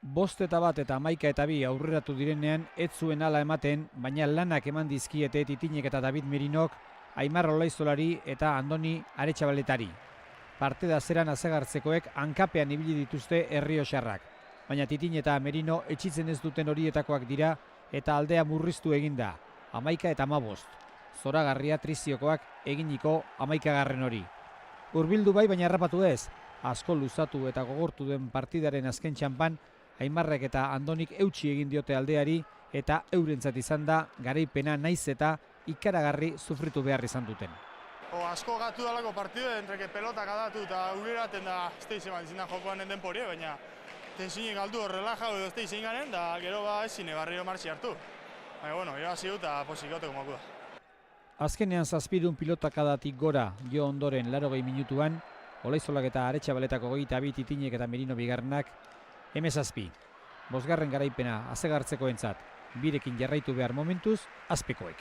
1:01 eta 11:02 aurreratu direnean ez zuen hala ematen, baina lanak eman dizkiete Titinek eta David Merinok Aimar Olaizolari eta Andoni Aretxabaletari. Partida zeran azegartzekoek hankapean ibili dituzte errioxarrak, baina Titin eta Merino etxitzen ez duten horietakoak dira eta aldea murriztu eginda, 11 eta 15. Zoragarria Triziokoak eginiko 11. hori. Hurbildu bai, baina harrapatu ez. Asko luzatu eta gogortu den partidaren azken txanpan, Aimarrek eta Andonik eutsi egin diote aldeari eta eurentzat izan da garaipena naiz eta ikaragarri sufritu behar izan duten. Asko gatu dalako partidu, entreke pelotak adatu eta ureraten da ez da izan zindan jokoan enden porie, baina tensinik galdu relajau edo ez da izan garen, da gero ezin barriro martxi hartu. Baina, bueno, irabazi dut eta posik goteko moku da. Azkenean 7 pilotakadatik gora jo ondoren 80 minutuan, Olaizolak eta Aretxabaletako 22 Titinek eta Merino bigarrenak, 17. 5. garaipena azegartzeko entzat, birekin jarraitu behar momentuz, azpekoek.